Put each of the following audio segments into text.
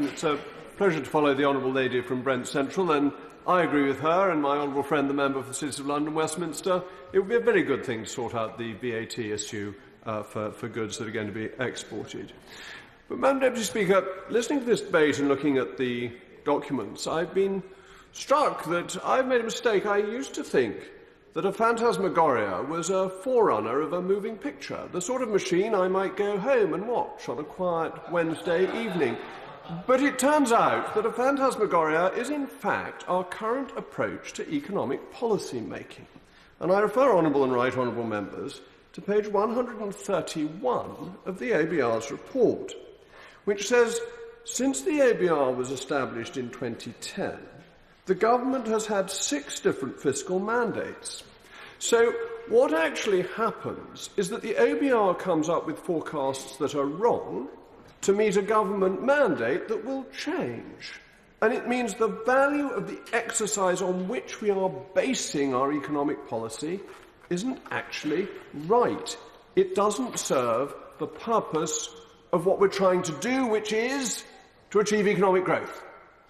It's a pleasure to follow the Honourable Lady from Brent Central, and I agree with her and my honourable friend, the member for the City of London, Westminster. It would be a very good thing to sort out the VAT issue for goods that are going to be exported. But, Madam Deputy Speaker, listening to this debate and looking at the documents, I've been struck that I've made a mistake. I used to think that a phantasmagoria was a forerunner of a moving picture, the sort of machine I might go home and watch on a quiet Wednesday evening. But it turns out that a phantasmagoria is, in fact, our current approach to economic policy making. And I refer honourable and right honourable members to page 131 of the ABR's report, which says, since the ABR was established in 2010, the government has had 6 different fiscal mandates. So what actually happens is that the ABR comes up with forecasts that are wrong to meet a government mandate that will change. And it means the value of the exercise on which we are basing our economic policy isn't actually right. It doesn't serve the purpose of what we're trying to do, which is to achieve economic growth,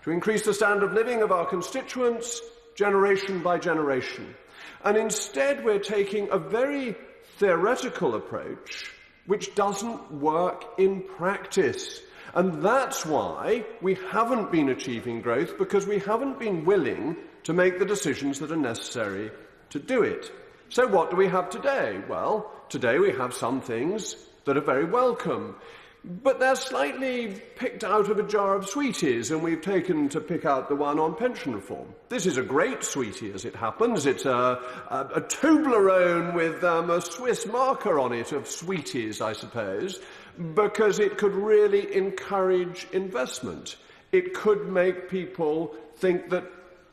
to increase the standard of living of our constituents generation by generation. And instead we're taking a very theoretical approach which doesn't work in practice. And that's why we haven't been achieving growth, because we haven't been willing to make the decisions that are necessary to do it. So what do we have today? Well, today we have some things that are very welcome, but they're slightly picked out of a jar of sweeties, and we've taken to pick out the one on pension reform. This is a great sweetie, as it happens. It's a Toblerone with a Swiss marker on it of sweeties, I suppose, because it could really encourage investment. It could make people think that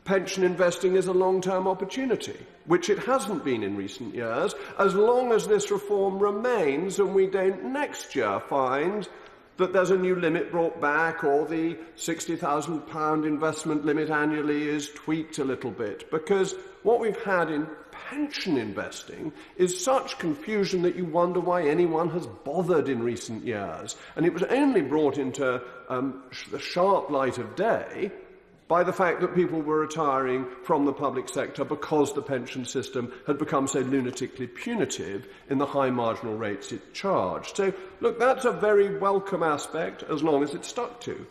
pension investing is a long-term opportunity, which it hasn't been in recent years, as long as this reform remains and we don't next year find that there's a new limit brought back or the £60,000 investment limit annually is tweaked a little bit. Because what we've had in pension investing is such confusion that you wonder why anyone has bothered in recent years. And it was only brought into the sharp light of day by the fact that people were retiring from the public sector because the pension system had become so lunatically punitive in the high marginal rates it charged. So, look, that's a very welcome aspect as long as it's stuck to.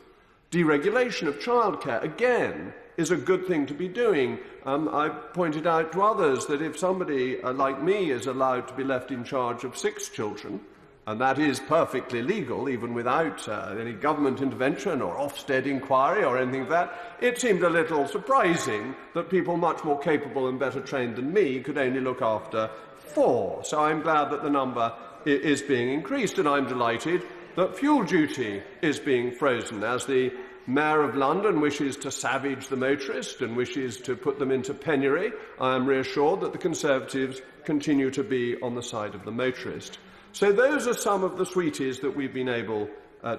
Deregulation of childcare, again, is a good thing to be doing. I've pointed out to others that if somebody like me is allowed to be left in charge of 6 children, and that is perfectly legal, even without any government intervention or Ofsted inquiry or anything like that, it seemed a little surprising that people much more capable and better trained than me could only look after 4. So I'm glad that the number is being increased, and I'm delighted that fuel duty is being frozen. As the Mayor of London wishes to savage the motorist and wishes to put them into penury, I am reassured that the Conservatives continue to be on the side of the motorist. So those are some of the sweeties that we've been able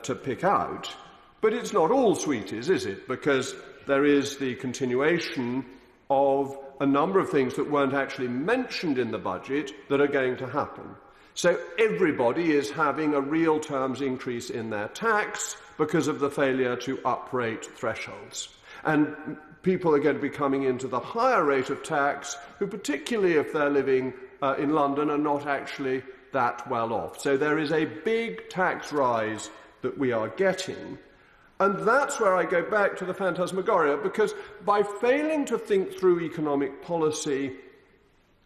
to pick out. But it's not all sweeties, is it? Because there is the continuation of a number of things that weren't actually mentioned in the budget that are going to happen. So everybody is having a real terms increase in their tax because of the failure to uprate thresholds. And people are going to be coming into the higher rate of tax who, particularly if they're living in London, are not actually that well off. So there is a big tax rise that we are getting. And that's where I go back to the phantasmagoria, because by failing to think through economic policy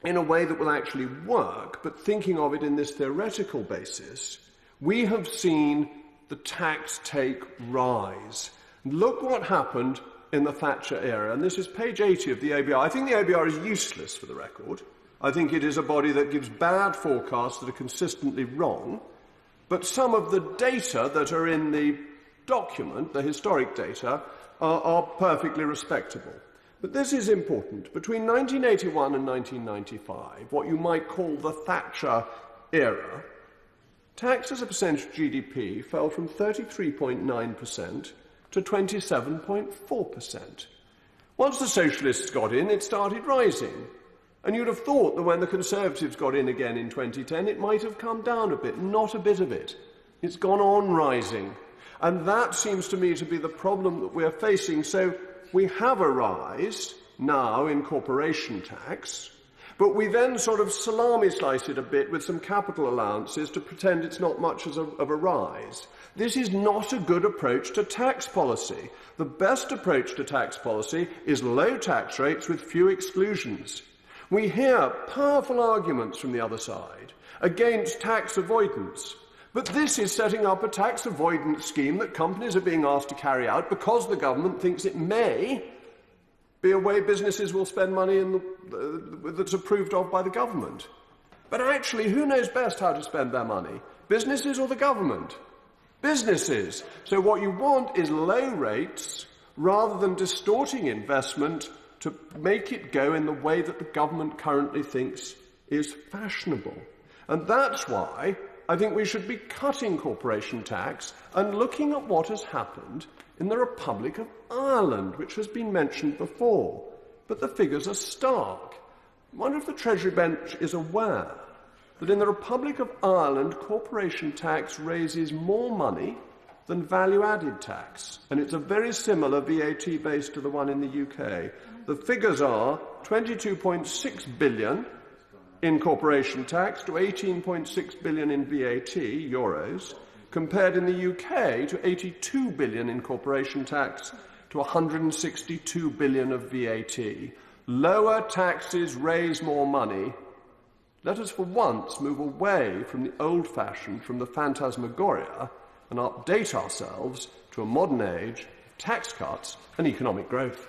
in a way that will actually work, but thinking of it in this theoretical basis, we have seen the tax take rise. Look what happened in the Thatcher era. And this is page 80 of the ABR. I think the ABR is useless, for the record. I think it is a body that gives bad forecasts that are consistently wrong, but some of the data that are in the document, the historic data, are perfectly respectable. But this is important. Between 1981 and 1995, what you might call the Thatcher era, tax as a percentage of GDP fell from 33.9% to 27.4%. Once the socialists got in, it started rising. And you'd have thought that when the Conservatives got in again in 2010, it might have come down a bit. Not a bit of it. It's gone on rising. And that seems to me to be the problem that we're facing. So we have a rise now in corporation tax, but we then sort of salami slice it a bit with some capital allowances to pretend it's not much of a rise. This is not a good approach to tax policy. The best approach to tax policy is low tax rates with few exclusions. We hear powerful arguments from the other side against tax avoidance. But this is setting up a tax avoidance scheme that companies are being asked to carry out because the government thinks it may be a way businesses will spend money that's approved of by the government. But actually, who knows best how to spend their money? Businesses or the government? Businesses. So what you want is low rates rather than distorting investment to make it go in the way that the government currently thinks is fashionable. And that's why I think we should be cutting corporation tax and looking at what has happened in the Republic of Ireland, which has been mentioned before. But the figures are stark. I wonder if the Treasury bench is aware that in the Republic of Ireland, corporation tax raises more money than value-added tax. And it's a very similar VAT base to the one in the UK. The figures are 22.6 billion in corporation tax to 18.6 billion in VAT, euros, compared in the UK to 82 billion in corporation tax to 162 billion of VAT. Lower taxes raise more money. Let us for once move away from the old-fashioned, from the phantasmagoria, and update ourselves to a modern age of tax cuts and economic growth.